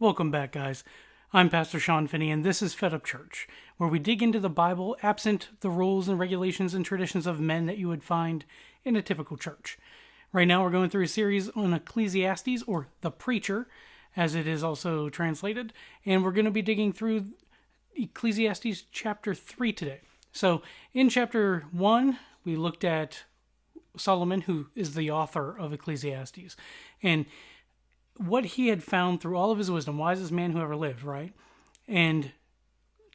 Welcome back, guys. I'm Pastor Sean Finney, and this is Fed Up Church, where we dig into the Bible absent the rules and regulations and traditions of men that you would find in a typical church. Right now, we're going through a series on Ecclesiastes, or the Preacher, as it is also translated, and we're going to be digging through Ecclesiastes chapter 3 today. So, in chapter 1, we looked at Solomon, who is the author of Ecclesiastes, and what he had found through all of his wisdom, wisest man who ever lived, right? And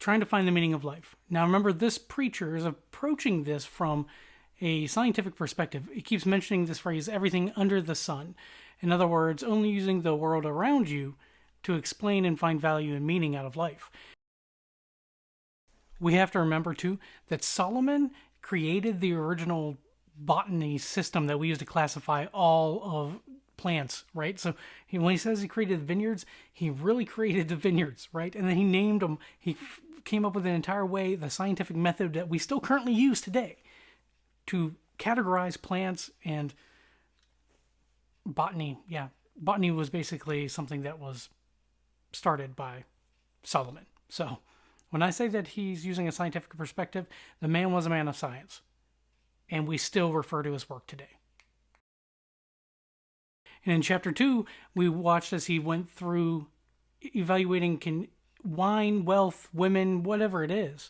trying to find the meaning of life. Now, remember, this preacher is approaching this from a scientific perspective. He keeps mentioning this phrase, everything under the sun. In other words, only using the world around you to explain and find value and meaning out of life. We have to remember, too, that Solomon created the original botany system that we use to classify all of plants, right? So when he says he created the vineyards, he really created the vineyards, right? And then he named them. He came up with an entire way, the scientific method that we still currently use today to categorize plants and botany. Yeah, botany was basically something that was started by Solomon. So when I say that he's using a scientific perspective, the man was a man of science, and we still refer to his work today. And in chapter 2, we watched as he went through evaluating wine, wealth, women, whatever it is,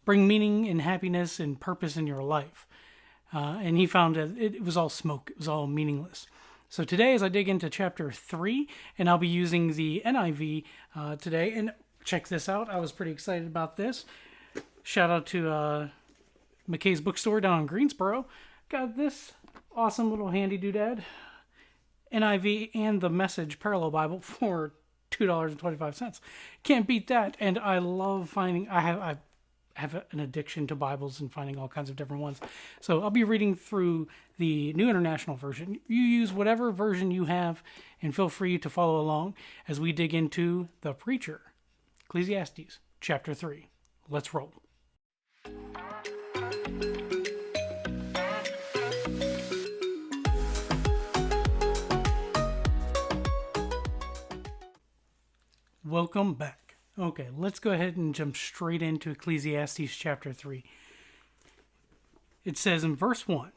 bring meaning and happiness and purpose in your life. And he found that it was all smoke. It was all meaningless. So today, as I dig into chapter 3, and I'll be using the NIV today, and check this out. I was pretty excited about this. Shout out to McKay's Bookstore down in Greensboro. Got this awesome little handy doodad. NIV and the Message Parallel Bible for $2.25. Can't beat that. And I love finding, I have an addiction to Bibles and finding all kinds of different ones. So I'll be reading through the New International Version. You use whatever version you have, and feel free to follow along as we dig into The Preacher, Ecclesiastes chapter 3. Let's roll. Welcome back. Okay, let's go ahead and jump straight into Ecclesiastes chapter 3. It says in verse 1,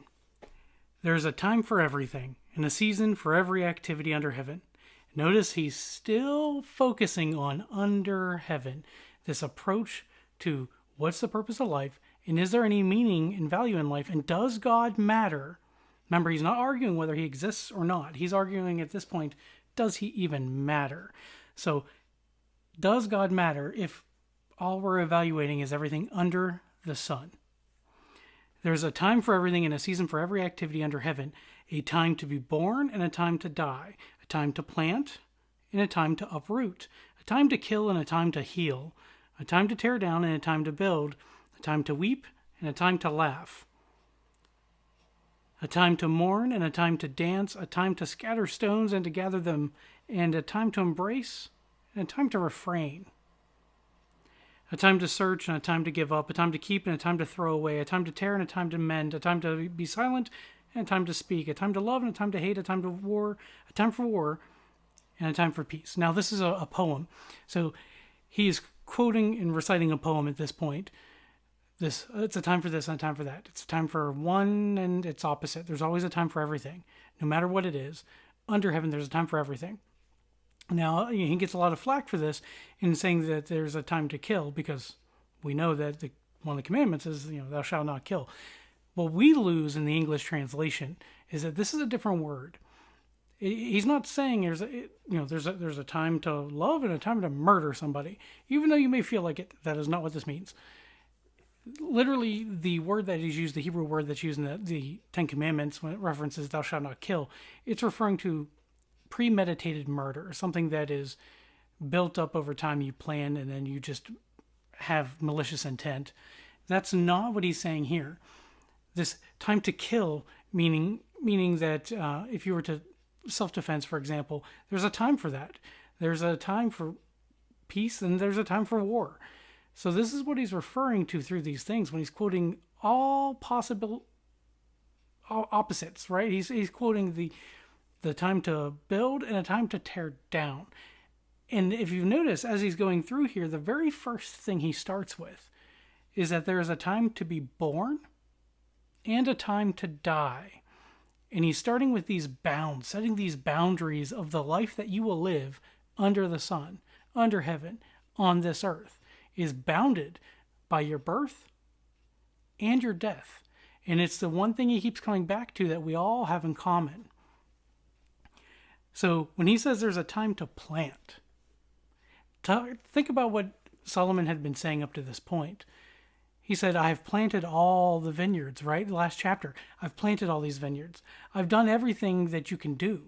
"There is a time for everything, and a season for every activity under heaven." Notice he's still focusing on under heaven, this approach to what's the purpose of life, and is there any meaning and value in life, and does God matter? Remember, he's not arguing whether he exists or not. He's arguing at this point, does he even matter? So, does God matter if all we're evaluating is everything under the sun? There's a time for everything and a season for every activity under heaven, a time to be born and a time to die, a time to plant and a time to uproot, a time to kill and a time to heal, a time to tear down and a time to build, a time to weep and a time to laugh, a time to mourn and a time to dance, a time to scatter stones and to gather them, and a time to embrace and a time to refrain, a time to search and a time to give up, a time to keep and a time to throw away, a time to tear and a time to mend, a time to be silent and a time to speak, a time to love and a time to hate, a time to war, a time for war, and a time for peace. Now, this is a poem. So he's quoting and reciting a poem at this point. It's a time for this and a time for that. It's a time for one and its opposite. There's always a time for everything, no matter what it is. Under heaven, there's a time for everything. Now, he gets a lot of flack for this in saying that there's a time to kill, because we know that one of the commandments is, thou shalt not kill. What we lose in the English translation is that this is a different word. He's not saying there's a time to love and a time to murder somebody, even though you may feel like it. That is not what this means. Literally, the word that is used, the Hebrew word that's used in the Ten Commandments when it references thou shalt not kill, it's referring to premeditated murder, something that is built up over time. You plan and then you just have malicious intent. That's not what he's saying here. This time to kill, meaning that if you were to self-defense, for example, there's a time for that. There's a time for peace and there's a time for war. So this is what he's referring to through these things when he's quoting all possible opposites, right? He's quoting the time to build and a time to tear down. And if you notice, as he's going through here, the very first thing he starts with is that there is a time to be born and a time to die. And he's starting with these bounds, setting these boundaries of the life that you will live under the sun, under heaven, on this earth, is bounded by your birth and your death. And it's the one thing he keeps coming back to that we all have in common. So when he says there's a time to plant, think about what Solomon had been saying up to this point. He said, I have planted all the vineyards, right? The last chapter. I've planted all these vineyards. I've done everything that you can do.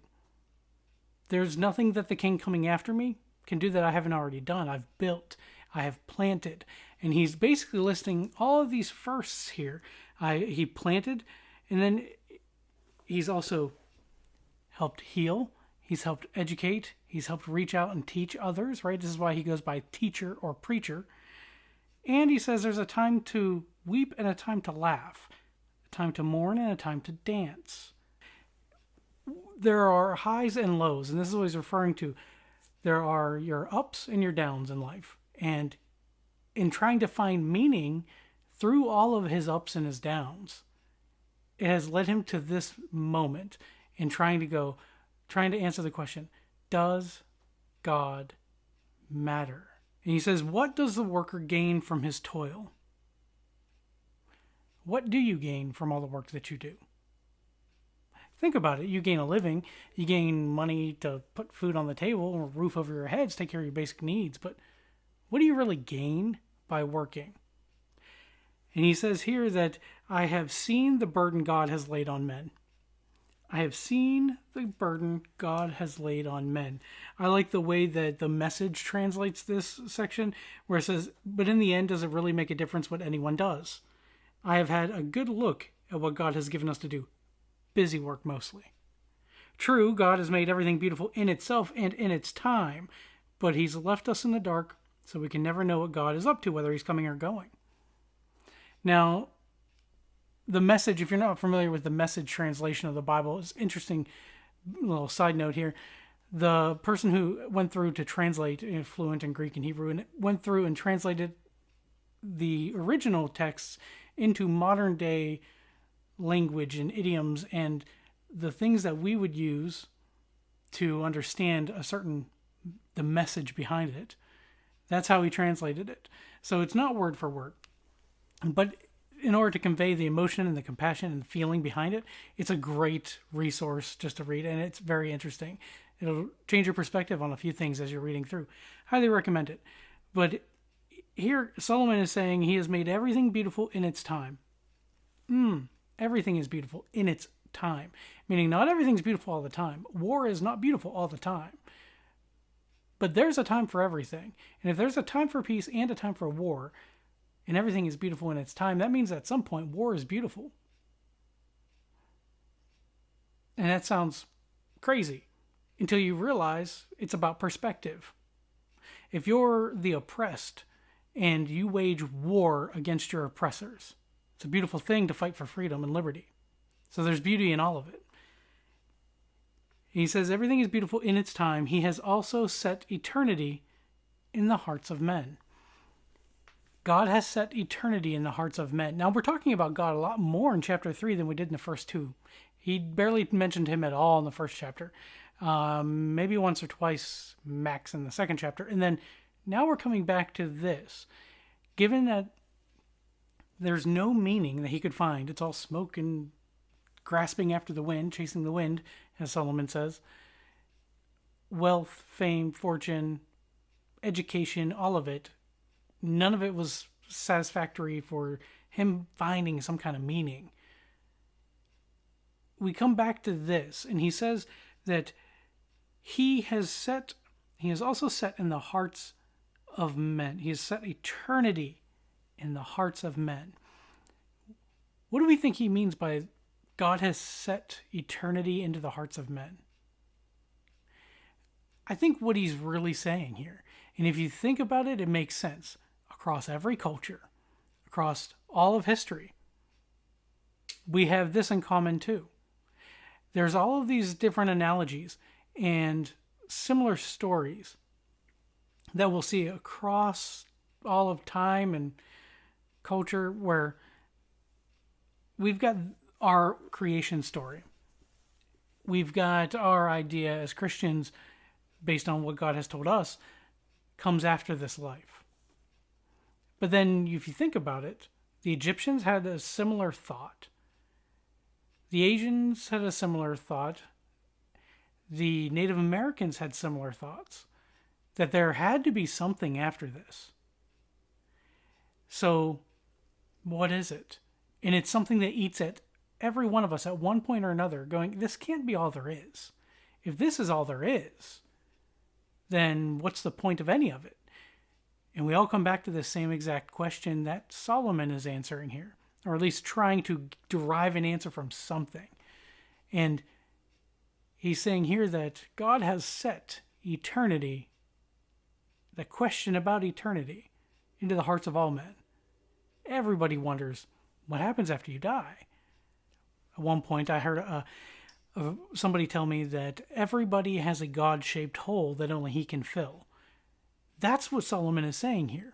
There's nothing that the king coming after me can do that I haven't already done. I've built, I have planted. And he's basically listing all of these firsts here. He planted, and then he's also helped heal. He's helped educate. He's helped reach out and teach others, right? This is why he goes by teacher or preacher. And he says there's a time to weep and a time to laugh, a time to mourn and a time to dance. There are highs and lows, and this is what he's referring to. There are your ups and your downs in life. And in trying to find meaning through all of his ups and his downs, it has led him to this moment in trying to answer the question, does God matter? And he says, what does the worker gain from his toil? What do you gain from all the work that you do? Think about it. You gain a living. You gain money to put food on the table or a roof over your heads, take care of your basic needs. But what do you really gain by working? And he says here that I have seen the burden God has laid on men. I have seen the burden God has laid on men. I like the way that the Message translates this section, where it says, but in the end, does it really make a difference what anyone does? I have had a good look at what God has given us to do. Busy work mostly. True, God has made everything beautiful in itself and in its time, but he's left us in the dark so we can never know what God is up to, whether he's coming or going. Now, the Message, if you're not familiar with the Message translation of the Bible, is interesting. Little side note here. The person who went through to translate, fluent in Greek and Hebrew, and went through and translated the original texts into modern day language and idioms and the things that we would use to understand the message behind it. That's how he translated it. So it's not word for word. But in order to convey the emotion and the compassion and feeling behind it, it's a great resource just to read, and it's very interesting. It'll change your perspective on a few things as you're reading through. Highly recommend it. But here, Solomon is saying he has made everything beautiful in its time. Everything is beautiful in its time. Meaning not everything's beautiful all the time. War is not beautiful all the time. But there's a time for everything. And if there's a time for peace and a time for war, and everything is beautiful in its time, that means at some point war is beautiful. And that sounds crazy until you realize it's about perspective. If you're the oppressed and you wage war against your oppressors, it's a beautiful thing to fight for freedom and liberty. So there's beauty in all of it. He says everything is beautiful in its time. He has also set eternity in the hearts of men. God has set eternity in the hearts of men. Now, we're talking about God a lot more in chapter 3 than we did in the first two. He barely mentioned him at all in the first chapter. Maybe once or twice max in the second chapter. And then now we're coming back to this. Given that there's no meaning that he could find, it's all smoke and grasping after the wind, chasing the wind, as Solomon says. Wealth, fame, fortune, education, all of it. None of it was satisfactory for him finding some kind of meaning. We come back to this, and he says that he has also set in the hearts of men. He has set eternity in the hearts of men. What do we think he means by God has set eternity into the hearts of men? I think what he's really saying here, and if you think about it, it makes sense. Across every culture, across all of history, we have this in common too. There's all of these different analogies and similar stories that we'll see across all of time and culture, where we've got our creation story. We've got our idea as Christians, based on what God has told us, comes after this life. But then, if you think about it, the Egyptians had a similar thought. The Asians had a similar thought. The Native Americans had similar thoughts, that there had to be something after this. So, what is it? And it's something that eats at every one of us at one point or another, going, this can't be all there is. If this is all there is, then what's the point of any of it? And we all come back to the same exact question that Solomon is answering here, or at least trying to derive an answer from something. And he's saying here that God has set eternity, the question about eternity, into the hearts of all men. Everybody wonders, what happens after you die? At one point, I heard somebody tell me that everybody has a God-shaped hole that only he can fill. That's what Solomon is saying here,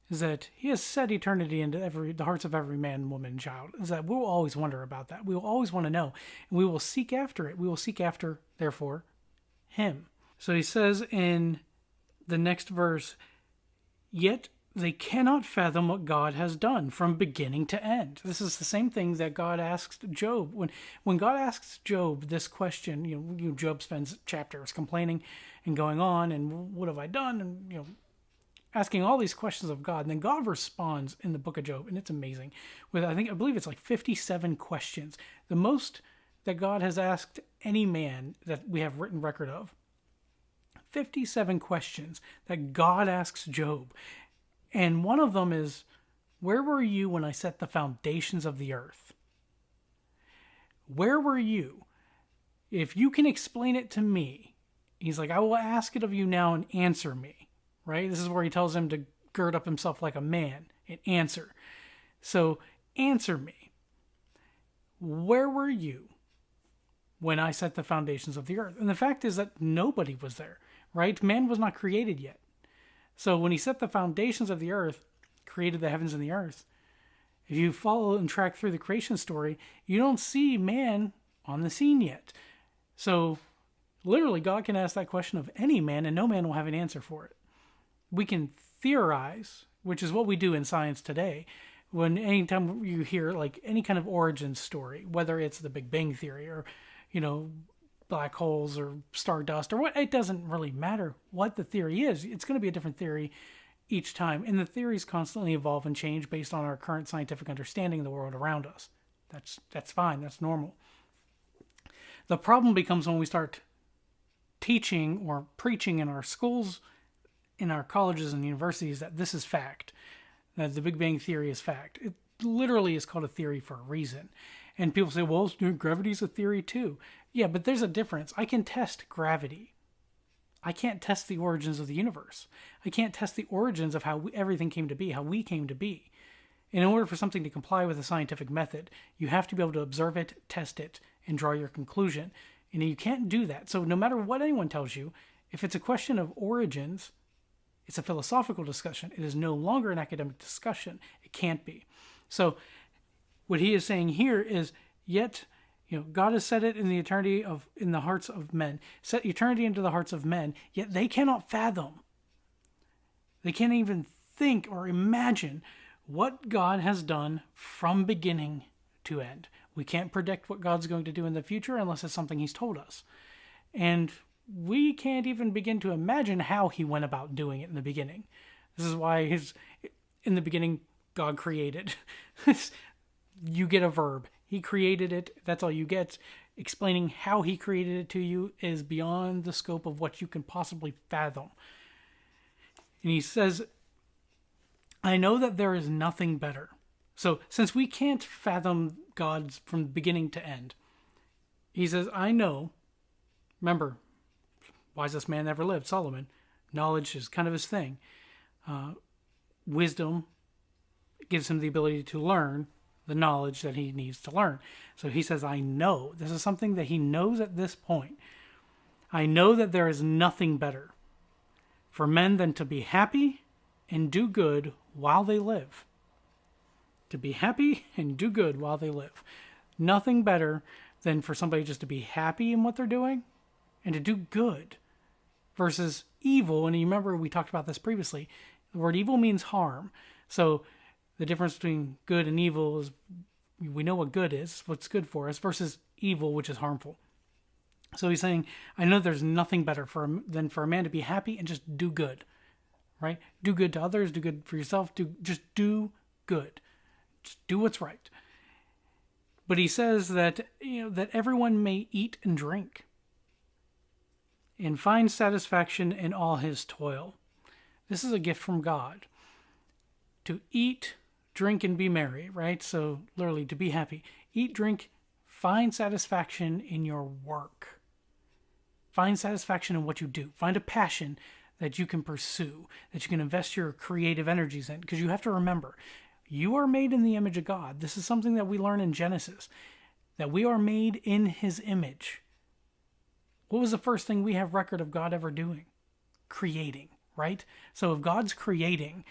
is that he has set eternity into the hearts of every man, woman, and child. Is that we'll always wonder about that. We will always want to know, and we will seek after it. We will seek after, therefore, him. So he says in the next verse, yet they cannot fathom what God has done from beginning to end. This is the same thing that God asks Job. When God asks Job this question, Job spends chapters complaining and going on, and what have I done? And, asking all these questions of God. And then God responds in the book of Job, and it's amazing. With, I believe it's like 57 questions. The most that God has asked any man that we have written record of. 57 questions that God asks Job. And one of them is, where were you when I set the foundations of the earth? Where were you? If you can explain it to me, he's like, I will ask it of you now and answer me. Right? This is where he tells him to gird up himself like a man and answer. So, answer me. Where were you when I set the foundations of the earth? And the fact is that nobody was there, right? Man was not created yet. So when he set the foundations of the earth, created the heavens and the earth, if you follow and track through the creation story, you don't see man on the scene yet. So literally, God can ask that question of any man, and no man will have an answer for it. We can theorize, which is what we do in science today. Anytime you hear like any kind of origin story, whether it's the Big Bang Theory or, black holes or stardust or what, it doesn't really matter what the theory is. It's going to be a different theory each time. And the theories constantly evolve and change based on our current scientific understanding of the world around us. That's fine. That's normal. The problem becomes when we start teaching or preaching in our schools, in our colleges and universities, that this is fact, that the Big Bang Theory is fact. It literally is called a theory for a reason. And people say, well, gravity's a theory too. Yeah, but there's a difference. I can test gravity. I can't test the origins of the universe. I can't test the origins of how everything came to be, how we came to be. And in order for something to comply with a scientific method, you have to be able to observe it, test it, and draw your conclusion. And you can't do that. So no matter what anyone tells you, if it's a question of origins, it's a philosophical discussion. It is no longer an academic discussion. It can't be. So what he is saying here is, yet, God has set it in the hearts of men, set eternity into the hearts of men, yet they cannot fathom. They can't even think or imagine what God has done from beginning to end. We can't predict what God's going to do in the future unless it's something he's told us. And we can't even begin to imagine how he went about doing it in the beginning. This is why in the beginning, God created. You get a verb. He created it. That's all you get. Explaining how he created it to you is beyond the scope of what you can possibly fathom. And he says, I know that there is nothing better. So since we can't fathom God from beginning to end, he says, I know. Remember, wisest man ever lived, Solomon. Knowledge is kind of his thing. Wisdom gives him the ability to learn the knowledge that he needs to learn. So he says, I know. This is something that he knows at this point. I know that there is nothing better. for men than to be happy and do good while they live. To be happy and do good while they live. Nothing better than for somebody just to be happy in what they're doing and to do good versus evil. And you remember we talked about this previously. The word evil means harm. So the difference between good and evil is we know what good is, what's good for us, versus evil, which is harmful. So he's saying, I know there's nothing better than for a man to be happy and just do good, right? Do good to others, do good for yourself, just do good. Just do what's right. But he says that, that everyone may eat and drink and find satisfaction in all his toil. This is a gift from God. To eat, drink, and be merry, right? So literally to be happy. Eat, drink, find satisfaction in your work. Find satisfaction in what you do. Find a passion that you can pursue, that you can invest your creative energies in. Because you have to remember, you are made in the image of God. This is something that we learn in Genesis, that we are made in his image. What was the first thing we have record of God ever doing? Creating, right? So if God's creating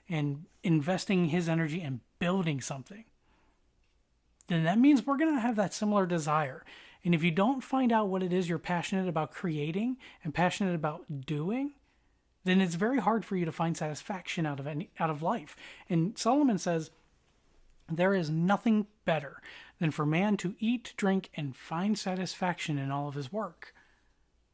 and investing his energy and building something, then that means we're going to have that similar desire. And if you don't find out what it is you're passionate about creating and passionate about doing, then it's very hard for you to find satisfaction out of life. And Solomon says, there is nothing better than for man to eat, drink, and find satisfaction in all of his work.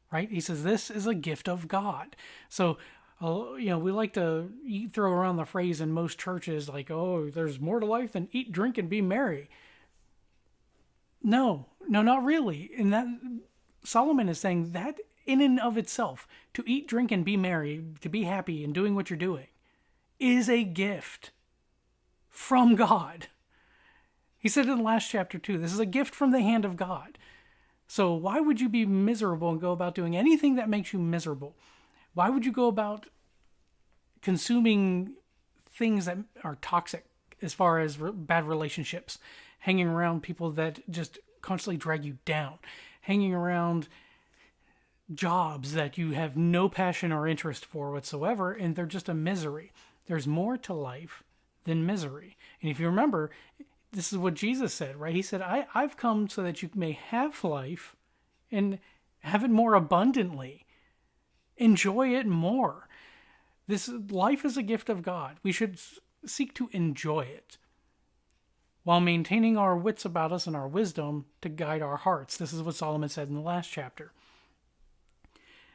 Right? He says this is a gift of God. So, we like to throw around the phrase in most churches like, oh, there's more to life than eat, drink, and be merry. No, not really. And that Solomon is saying that in and of itself, to eat, drink, and be merry, to be happy in doing what you're doing, is a gift from God. He said in the last chapter too, this is a gift from the hand of God. So why would you be miserable and go about doing anything that makes you miserable? Why would you go about consuming things that are toxic as far as bad relationships, hanging around people that just constantly drag you down, hanging around jobs that you have no passion or interest for whatsoever, and they're just a misery. There's more to life than misery. And if you remember, this is what Jesus said, right? He said, I've come so that you may have life and have it more abundantly. Enjoy it more. This life is a gift of God. We should seek to enjoy it while maintaining our wits about us and our wisdom to guide our hearts. This is what Solomon said in the last chapter.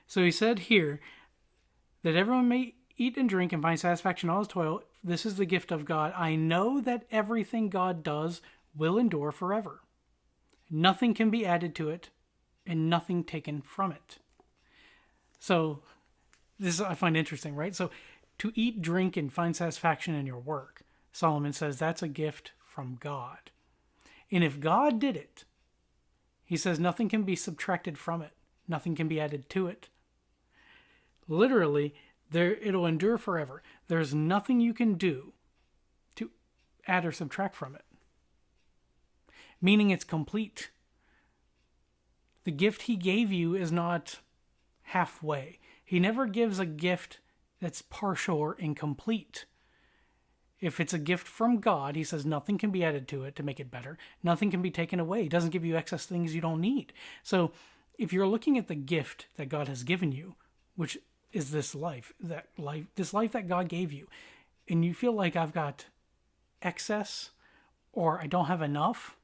So he said here that everyone may eat and drink and find satisfaction in all his toil. This is the gift of God. I know that everything God does will endure forever. Nothing can be added to it and nothing taken from it. So this I find interesting, right? So to eat, drink, and find satisfaction in your work, Solomon says that's a gift from God. And if God did it, he says nothing can be subtracted from it. Nothing can be added to it. Literally, it'll endure forever. There's nothing you can do to add or subtract from it. Meaning it's complete. The gift he gave you is not halfway. He never gives a gift that's partial or incomplete. If it's a gift from God, he says nothing can be added to it to make it better. Nothing can be taken away. He doesn't give you excess things you don't need. So if you're looking at the gift that God has given you, which is this life that God gave you, and you feel like I've got excess or I don't have enough,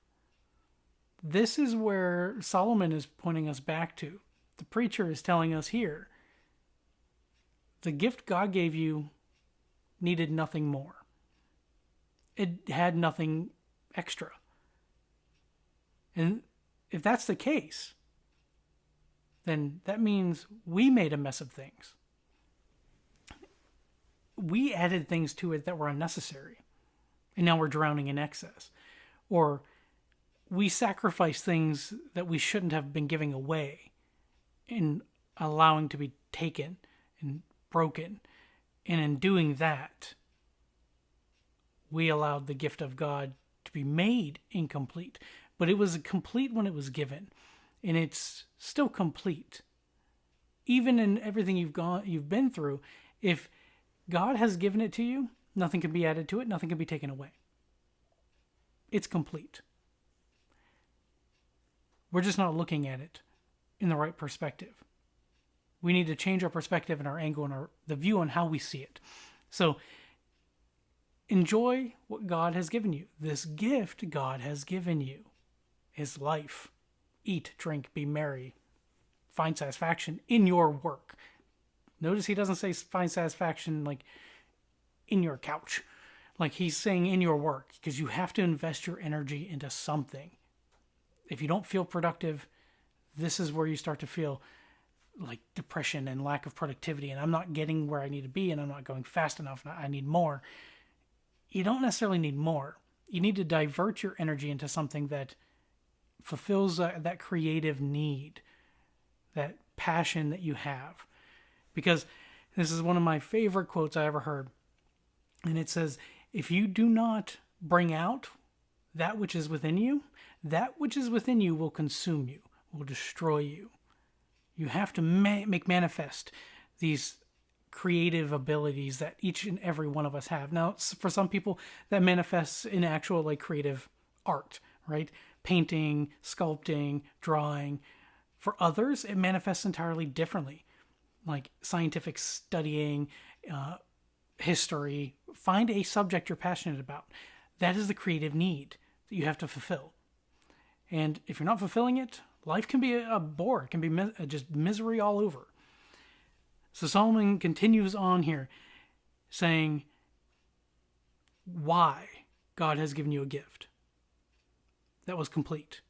this is where Solomon is pointing us back to. The preacher is telling us here, the gift God gave you needed nothing more. It had nothing extra. And if that's the case, then that means we made a mess of things. We added things to it that were unnecessary, and now we're drowning in excess. Or we sacrificed things that we shouldn't have been giving away and allowing to be taken and broken. And in doing that, we allowed the gift of God to be made incomplete. But it was complete when it was given. And it's still complete, even in everything you've been through, if God has given it to you, nothing can be added to it, nothing can be taken away. It's complete. We're just not looking at it in the right perspective. We need to change our perspective and our angle and the view on how we see it. So enjoy what God has given you. This gift God has given you is life. Eat, drink, be merry. Find satisfaction in your work. Notice he doesn't say find satisfaction like in your couch. Like he's saying in your work, because you have to invest your energy into something. If you don't feel productive, this is where you start to feel like depression and lack of productivity, and I'm not getting where I need to be, and I'm not going fast enough, and I need more. You don't necessarily need more. You need to divert your energy into something that fulfills that creative need, that passion that you have. Because this is one of my favorite quotes I ever heard. And it says, if you do not bring out that which is within you, that which is within you will consume you, will destroy you. You have to make manifest these creative abilities that each and every one of us have. Now, for some people, that manifests in actual like creative art, right? Painting, sculpting, drawing. For others, it manifests entirely differently, like scientific studying, history. Find a subject you're passionate about. That is the creative need that you have to fulfill. And if you're not fulfilling it, life can be a bore. It can be just misery all over. So Solomon continues on here saying why God has given you a gift that was complete.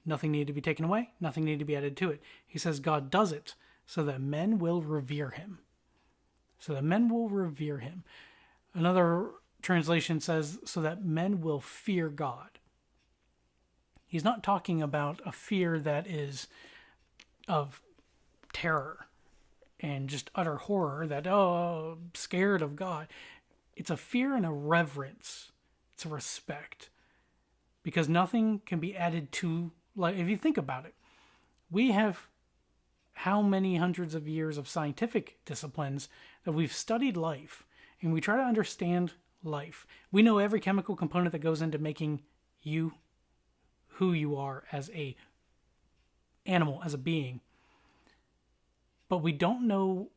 Nothing needed to be taken away. Nothing needed to be added to it. He says God does it so that men will revere him. So that men will revere him. Another translation says so that men will fear God. He's not talking about a fear that is of terror and just utter horror that, oh, scared of God. It's a fear and a reverence. It's a respect. Because nothing can be added to, like, if you think about it, we have how many hundreds of years of scientific disciplines that we've studied life and we try to understand life. We know every chemical component that goes into making you who you are as a animal, as a being. But we don't know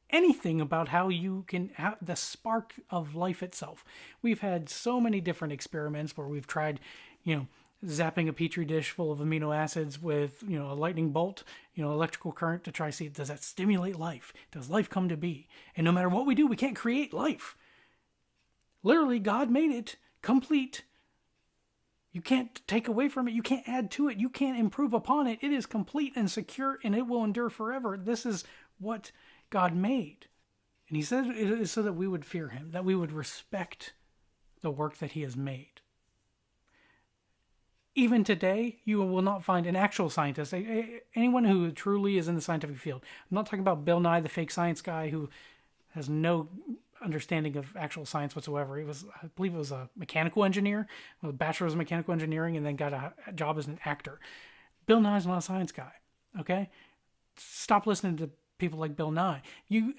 anything about how you can have the spark of life itself. We've had so many different experiments where we've tried, zapping a petri dish full of amino acids with, a lightning bolt, electrical current to try to see, does that stimulate life? Does life come to be? And no matter what we do, we can't create life. Literally, God made it complete. You can't take away from it. You can't add to it. You can't improve upon it. It is complete and secure, and it will endure forever. This is what God made. And he said it is so that we would fear him, that we would respect the work that he has made. Even today, you will not find an actual scientist, anyone who truly is in the scientific field. I'm not talking about Bill Nye, the fake science guy who has no understanding of actual science whatsoever. I believe it was a mechanical engineer, with a bachelor's of mechanical engineering, and then got a job as an actor. Bill Nye's not a science guy, okay? Stop listening to people like Bill Nye.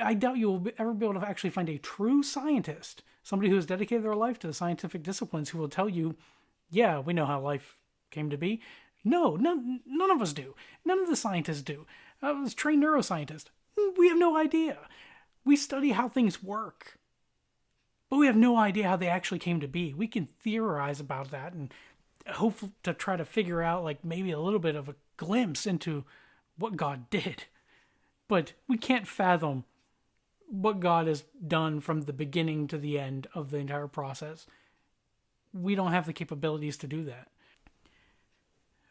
I doubt you'll ever be able to actually find a true scientist, somebody who has dedicated their life to the scientific disciplines, who will tell you, yeah, we know how life came to be. No, none of us do. None of the scientists do. I was a trained neuroscientist. We have no idea. We study how things work, but we have no idea how they actually came to be. We can theorize about that and hope to try to figure out like maybe a little bit of a glimpse into what God did, but we can't fathom what God has done from the beginning to the end of the entire process. We don't have the capabilities to do that.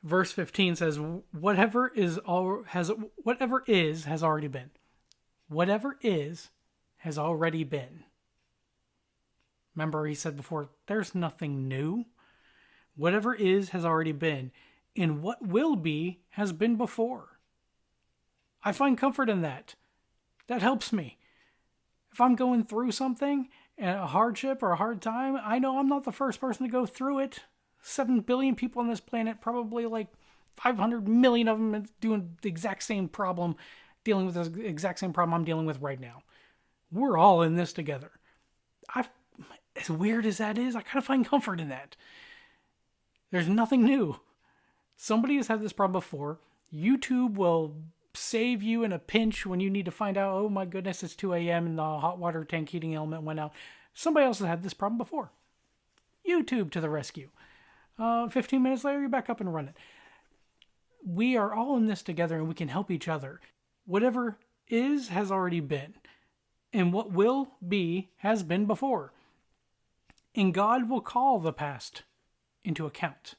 Verse 15 says, whatever is has already been. Whatever is has already been. Remember, he said before, there's nothing new. Whatever is has already been. And what will be has been before. I find comfort in that. That helps me. If I'm going through something, a hardship or a hard time, I know I'm not the first person to go through it. 7 billion people on this planet, probably like 500 million of them doing the exact same problem. dealing with the exact same problem I'm dealing with right now. We're all in this together. As weird as that is, I kind of find comfort in that. There's nothing new. Somebody has had this problem before. YouTube will save you in a pinch when you need to find out, oh my goodness, it's 2 a.m. and the hot water tank heating element went out. Somebody else has had this problem before. YouTube to the rescue. 15 minutes later, you're back up and running. We are all in this together and we can help each other. Whatever is has already been. And what will be has been before. And God will call the past into account.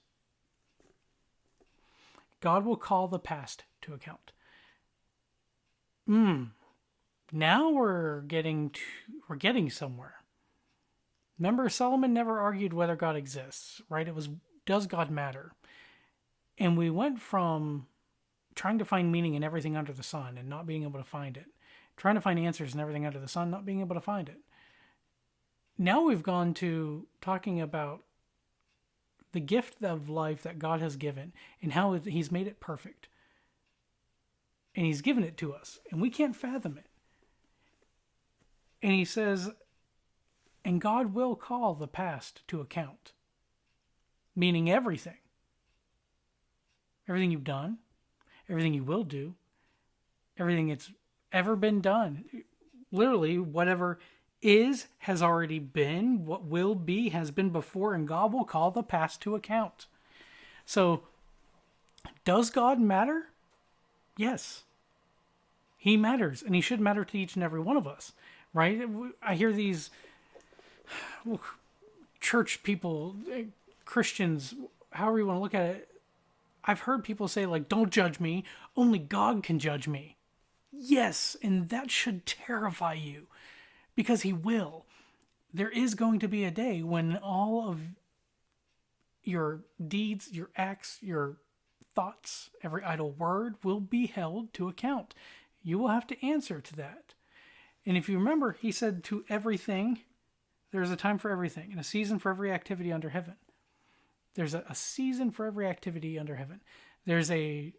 God will call the past to account. Now we're getting somewhere. Remember, Solomon never argued whether God exists, right? It was, does God matter? And we went from trying to find meaning in everything under the sun and not being able to find it, trying to find answers in everything under the sun, not being able to find it. Now we've gone to talking about the gift of life that God has given and how he's made it perfect. And he's given it to us, and we can't fathom it. And he says, and God will call the past to account. Meaning everything. Everything you've done, everything you will do, everything that's ever been done. Literally, whatever is has already been, what will be has been before, and God will call the past to account. So, does God matter? Yes. He matters, and he should matter to each and every one of us, right? I hear these church people, Christians, however you want to look at it, I've heard people say, like, don't judge me, only God can judge me. Yes, and that should terrify you, because he will. There is going to be a day when all of your deeds, your acts, your thoughts, every idle word will be held to account. You will have to answer to that. And if you remember, he said to everything, there's a time for everything and a season for every activity under heaven. There's a season for every activity under heaven. There's a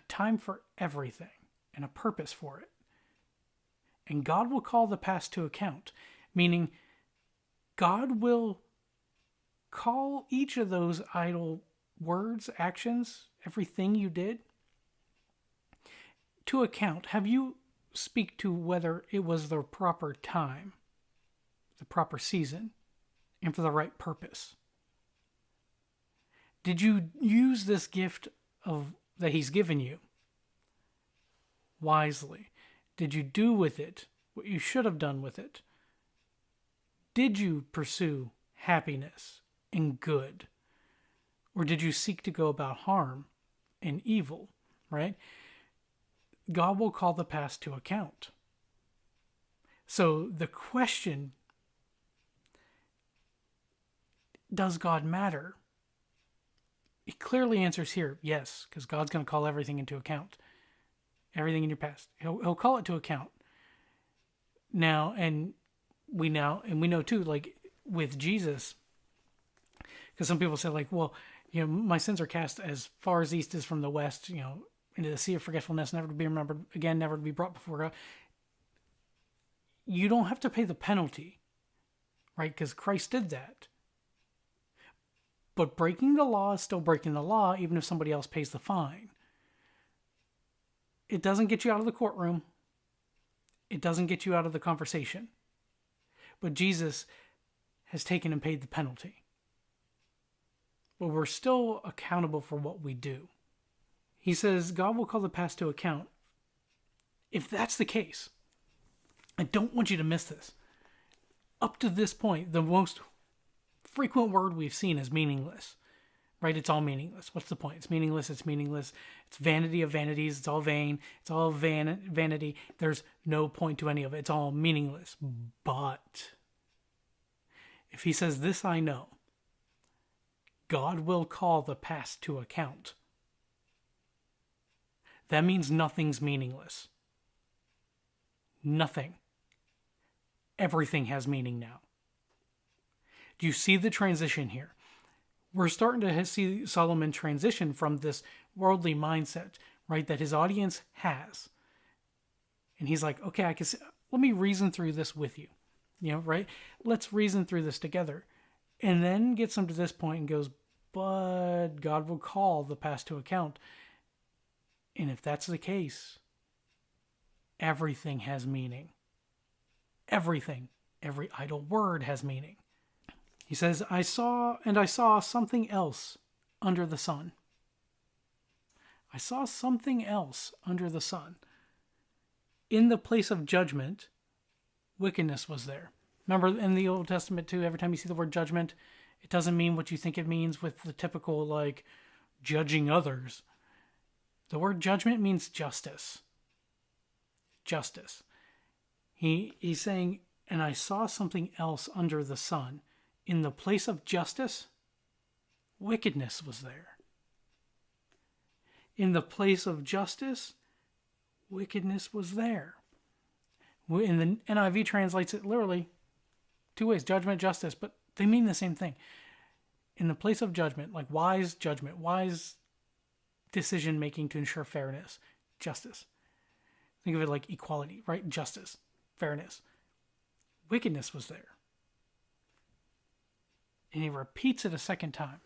time for everything and a purpose for it. And God will call the past to account, meaning God will call each of those idle words, actions, everything you did to account. Have you speak to whether it was the proper time, the proper season, and for the right purpose? Did you use this gift that he's given you wisely? Did you do with it what you should have done with it? Did you pursue happiness and good? Or did you seek to go about harm and evil, right? God will call the past to account. So the question, does God matter? It clearly answers here, yes, because God's going to call everything into account. Everything in your past. He'll call it to account. Now, and we know too, like with Jesus, because some people say like, well, my sins are cast as far as the east is from the west, into the sea of forgetfulness, never to be remembered again, never to be brought before God. You don't have to pay the penalty, right? Because Christ did that. But breaking the law is still breaking the law, even if somebody else pays the fine. It doesn't get you out of the courtroom. It doesn't get you out of the conversation. But Jesus has taken and paid the penalty. But we're still accountable for what we do. He says God will call the past to account. If that's the case, I don't want you to miss this. Up to this point, the most frequent word we've seen is meaningless. Right? It's all meaningless. What's the point? It's meaningless. It's meaningless. It's vanity of vanities. It's all vain. It's all vanity. There's no point to any of it. It's all meaningless. But if he says, this I know, God will call the past to account. That means nothing's meaningless. Nothing. Everything has meaning now. Do you see the transition here? We're starting to see Solomon transition from this worldly mindset, right, that his audience has. And he's like, okay, let me reason through this with you. Right? Let's reason through this together. And then gets him to this point and goes, but God will call the past to account. And if that's the case, everything has meaning. Everything. Every idle word has meaning. He says, I saw something else under the sun. I saw something else under the sun. In the place of judgment, wickedness was there. Remember in the Old Testament too, every time you see the word judgment, it doesn't mean what you think it means with the typical, like, judging others. The word judgment means justice. Justice. He's saying, and I saw something else under the sun. In the place of justice, wickedness was there. In the place of justice, wickedness was there. In the NIV translates it literally two ways, judgment, justice, but they mean the same thing. In the place of judgment, like wise judgment, wise decision making to ensure fairness, justice. Think of it like equality, right? Justice, fairness. Wickedness was there. And he repeats it a second time.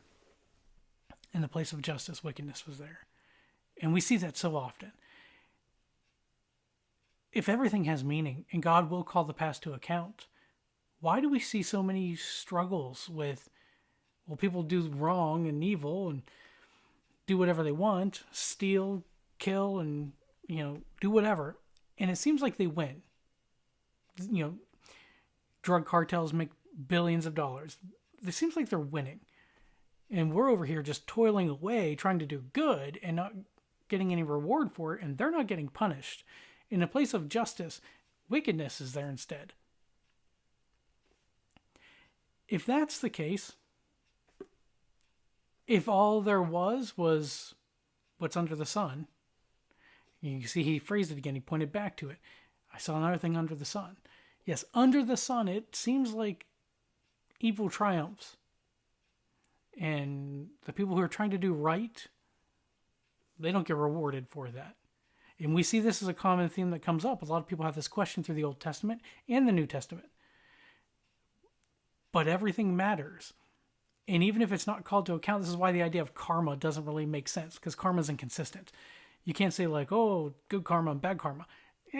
In the place of justice, wickedness was there. And we see that so often. If everything has meaning, and God will call the past to account, why do we see so many struggles with, well, people do wrong and evil and do whatever they want, steal, kill, and, do whatever. And it seems like they win. Drug cartels make billions of dollars. It seems like they're winning. And we're over here just toiling away, trying to do good and not getting any reward for it. And they're not getting punished. In a place of justice, wickedness is there instead. If that's the case, if all there was what's under the sun, you can see he phrased it again. He pointed back to it. I saw another thing under the sun. Yes, under the sun, it seems like evil triumphs. And the people who are trying to do right, they don't get rewarded for that. And we see this as a common theme that comes up. A lot of people have this question through the Old Testament and the New Testament. But everything matters. And even if it's not called to account, this is why the idea of karma doesn't really make sense, because karma is inconsistent. You can't say like, oh, good karma and bad karma.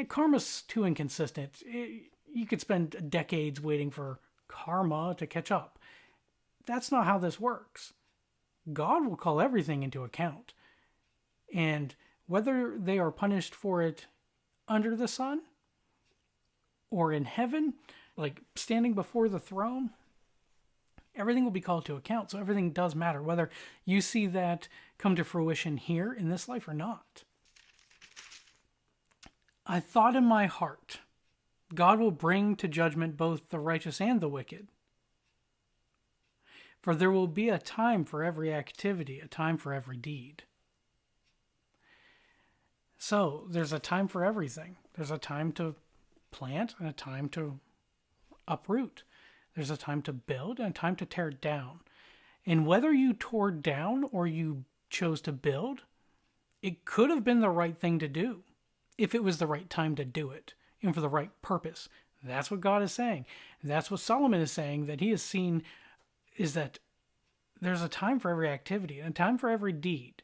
Karma's too inconsistent. You could spend decades waiting for karma to catch up. That's not how this works. God will call everything into account. And whether they are punished for it under the sun or in heaven, like standing before the throne, everything will be called to account. So everything does matter, whether you see that come to fruition here in this life or not. I thought in my heart, God will bring to judgment both the righteous and the wicked. For there will be a time for every activity, a time for every deed. So there's a time for everything. There's a time to plant and a time to uproot. There's a time to build and a time to tear down. And whether you tore down or you chose to build, it could have been the right thing to do if it was the right time to do it and for the right purpose. That's what God is saying. And that's what Solomon is saying, that he has seen, is that there's a time for every activity and a time for every deed.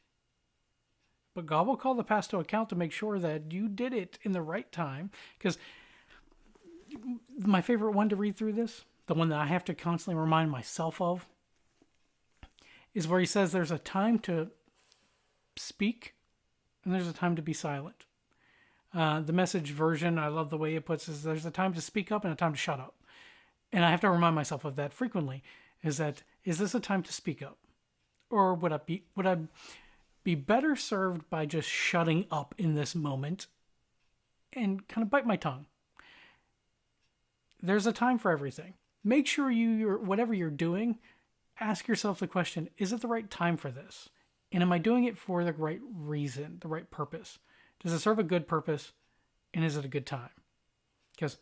But God will call the past to account to make sure that you did it in the right time. Because my favorite one to read through this, the one that I have to constantly remind myself of, is where he says there's a time to speak and there's a time to be silent. The Message version, I love the way it puts is there's a time to speak up and a time to shut up. And I have to remind myself of that frequently. Is this a time to speak up? Or would I be better served by just shutting up in this moment and kind of bite my tongue? There's a time for everything. Make sure whatever you're doing, ask yourself the question, is it the right time for this? And am I doing it for the right reason, the right purpose? Does it serve a good purpose? And is it a good time? Because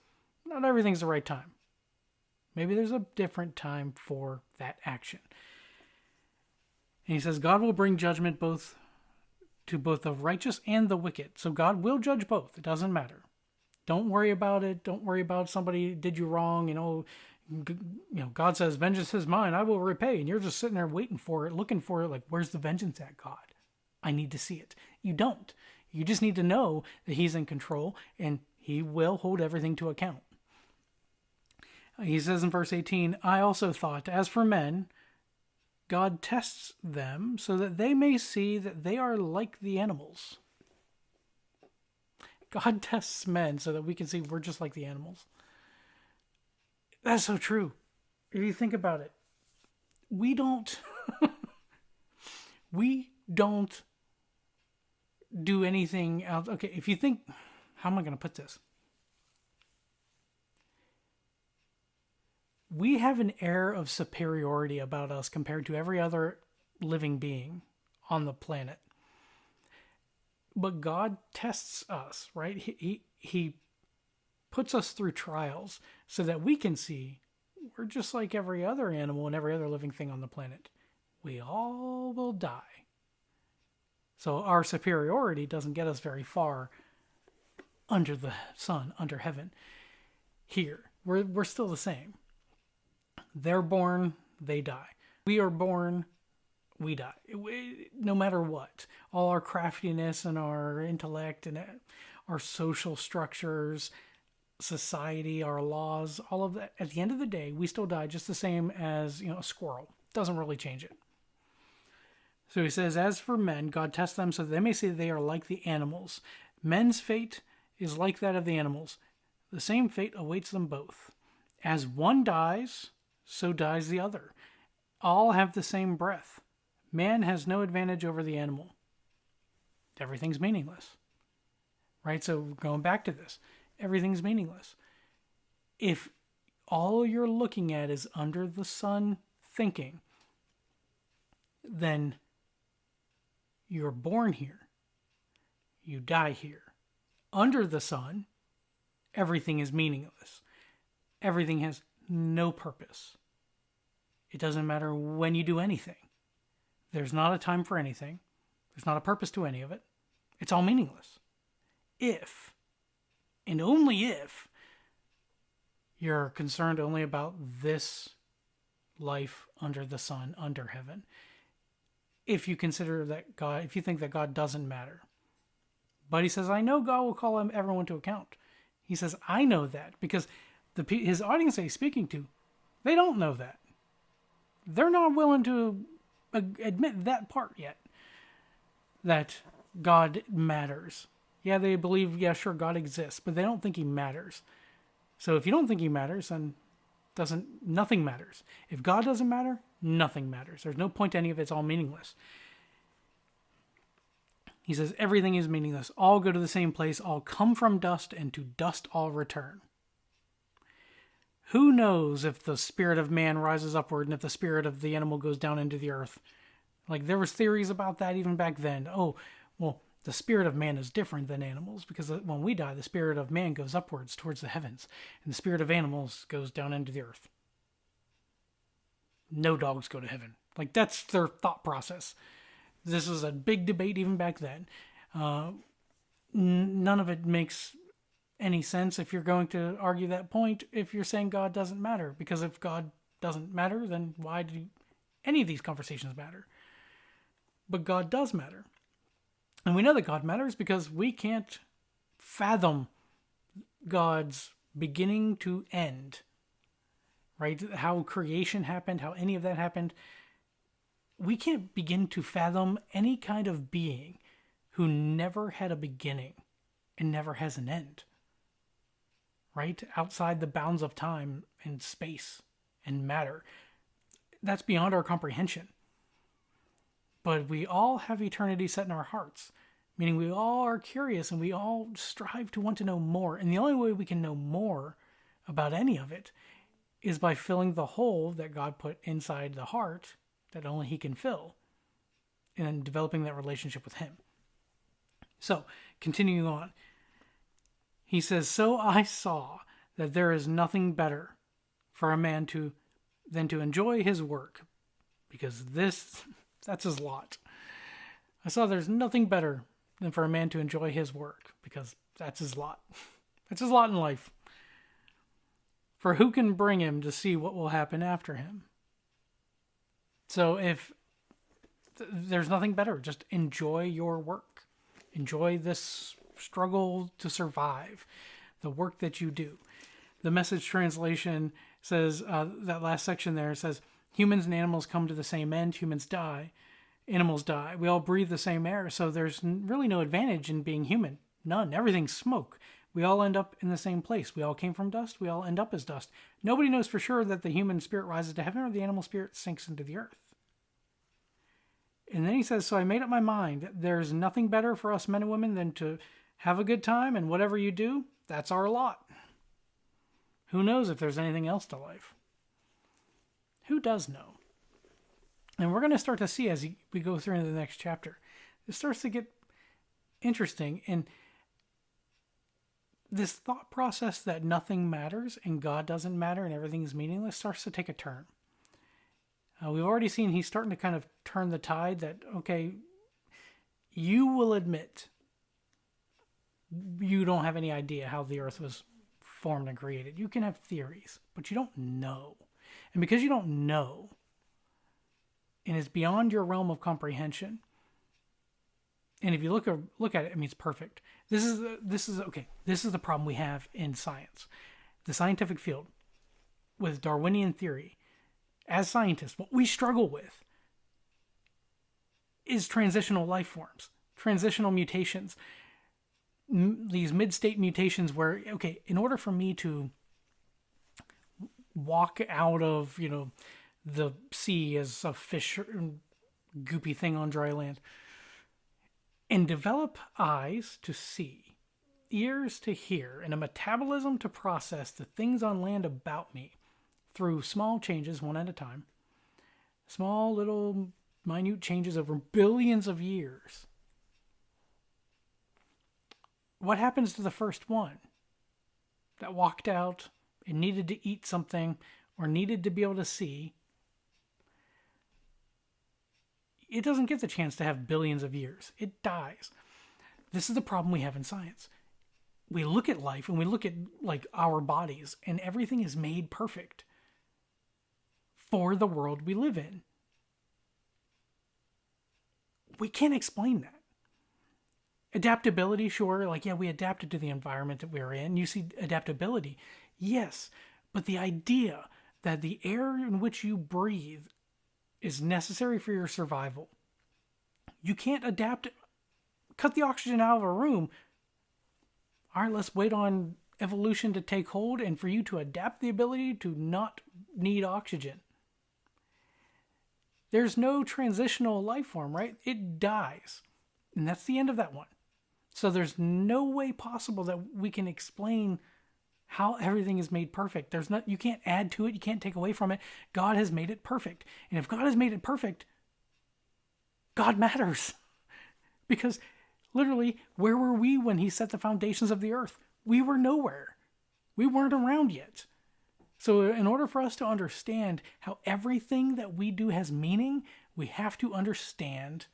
not everything's the right time. Maybe there's a different time for that action. And he says, God will bring judgment to both the righteous and the wicked. So God will judge both. It doesn't matter. Don't worry about it. Don't worry about somebody did you wrong. God says, vengeance is mine. I will repay. And you're just sitting there waiting for it, looking for it. Like, where's the vengeance at, God? I need to see it. You don't. You just need to know that he's in control and he will hold everything to account. He says in verse 18, I also thought, as for men, God tests them so that they may see that they are like the animals. God tests men so that we can see we're just like the animals. That's so true. If you think about it, we don't do anything else. Okay, if you think, how am I going to put this? We have an air of superiority about us compared to every other living being on the planet. But God tests us, right? He puts us through trials so that we can see we're just like every other animal and every other living thing on the planet. We all will die. So our superiority doesn't get us very far under the sun, under heaven. Here, we're still the same. They're born, they die. We are born, we die. No matter what. All our craftiness and our intellect and our social structures, society, our laws, all of that. At the end of the day, we still die just the same as, a squirrel. Doesn't really change it. So he says, as for men, God tests them so that they may see that they are like the animals. Men's fate is like that of the animals. The same fate awaits them both. As one dies, so dies the other. All have the same breath. Man has no advantage over the animal. Everything's meaningless. Right? So going back to this, everything's meaningless. If all you're looking at is under the sun thinking, then you're born here. You die here. Under the sun, everything is meaningless. Everything has no purpose. It doesn't matter when you do anything. There's not a time for anything. There's not a purpose to any of it. It's all meaningless. If, and only if, you're concerned only about this life under the sun, under heaven. If you consider that God, if you think that God doesn't matter. But he says, I know God will call everyone to account. He says, I know that because his audience that he's speaking to, they don't know that. They're not willing to admit that part yet, that God matters. Yeah, they believe, yeah, sure, God exists, but they don't think he matters. So if you don't think he matters, then nothing matters. If God doesn't matter, nothing matters. There's no point to any of it. It's all meaningless. He says, everything is meaningless. All go to the same place. All come from dust, and to dust all return. Who knows if the spirit of man rises upward and if the spirit of the animal goes down into the earth? Like, there was theories about that even back then. Oh, well, the spirit of man is different than animals because when we die, the spirit of man goes upwards towards the heavens and the spirit of animals goes down into the earth. No dogs go to heaven. Like, that's their thought process. This was a big debate even back then. None of it makes any sense if you're going to argue that point if you're saying God doesn't matter. Because if God doesn't matter, then why do any of these conversations matter? But God does matter. And we know that God matters because we can't fathom God's beginning to end. Right? How creation happened, how any of that happened. We can't begin to fathom any kind of being who never had a beginning and never has an end. Right? Outside the bounds of time and space and matter. That's beyond our comprehension. But we all have eternity set in our hearts. Meaning we all are curious and we all strive to want to know more. And the only way we can know more about any of it is by filling the hole that God put inside the heart that only he can fill. And then developing that relationship with him. So, continuing on. He says, so I saw that there is nothing better for a man than to enjoy his work. Because that's his lot. I saw there's nothing better than for a man to enjoy his work. Because that's his lot. That's his lot in life. For who can bring him to see what will happen after him? So if there's nothing better, just enjoy your work. Enjoy this struggle to survive, the work that you do. The Message translation says, that last section there says, humans and animals come to the same end. Humans die. Animals die. We all breathe the same air. So there's really no advantage in being human. None. Everything's smoke. We all end up in the same place. We all came from dust. We all end up as dust. Nobody knows for sure that the human spirit rises to heaven or the animal spirit sinks into the earth. And then he says, so I made up my mind that there's nothing better for us men and women than to have a good time, and whatever you do, that's our lot. Who knows if there's anything else to life? Who does know? And we're going to start to see as we go through into the next chapter. It starts to get interesting, and this thought process that nothing matters and God doesn't matter and everything is meaningless starts to take a turn. We've already seen he's starting to kind of turn the tide that, okay, you will admit you don't have any idea how the earth was formed and created. You can have theories, but you don't know. And because you don't know, and it's beyond your realm of comprehension, and if you look at it, I mean, it's perfect. This is the problem we have in science. The scientific field, with Darwinian theory, as scientists, what we struggle with is transitional life forms, transitional mutations, these mid-state mutations where, okay, in order for me to walk out of, the sea as a fish goopy thing on dry land and develop eyes to see, ears to hear, and a metabolism to process the things on land about me through small changes one at a time, small little minute changes over billions of years. What happens to the first one that walked out and needed to eat something or needed to be able to see? It doesn't get the chance to have billions of years. It dies. This is the problem we have in science. We look at life and we look at like our bodies and everything is made perfect for the world we live in. We can't explain that. Adaptability, sure, we adapted to the environment that we're in. You see adaptability, yes, but the idea that the air in which you breathe is necessary for your survival. You can't adapt, cut the oxygen out of a room. All right, let's wait on evolution to take hold and for you to adapt the ability to not need oxygen. There's no transitional life form, right? It dies. And that's the end of that one. So there's no way possible that we can explain how everything is made perfect. You can't add to it. You can't take away from it. God has made it perfect. And if God has made it perfect, God matters. Because literally, where were we when he set the foundations of the earth? We were nowhere. We weren't around yet. So in order for us to understand how everything that we do has meaning, we have to understand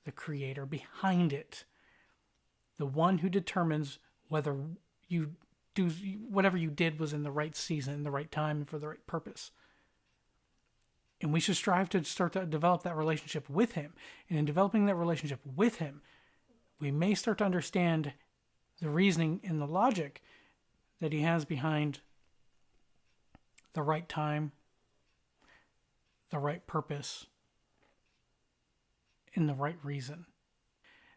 the creator behind it. The one who determines whether you do whatever you did was in the right season, in the right time, and for the right purpose. And we should strive to start to develop that relationship with him. And in developing that relationship with him, we may start to understand the reasoning and the logic that he has behind the right time, the right purpose, and the right reason.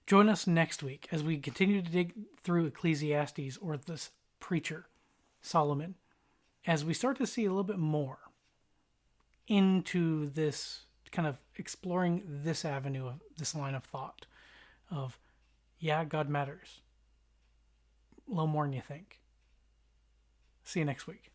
Join us next week as we continue to dig through Ecclesiastes, or this preacher, Solomon, as we start to see a little bit more into this kind of exploring this avenue of this line of thought of, yeah, God matters. A little more than you think. See you next week.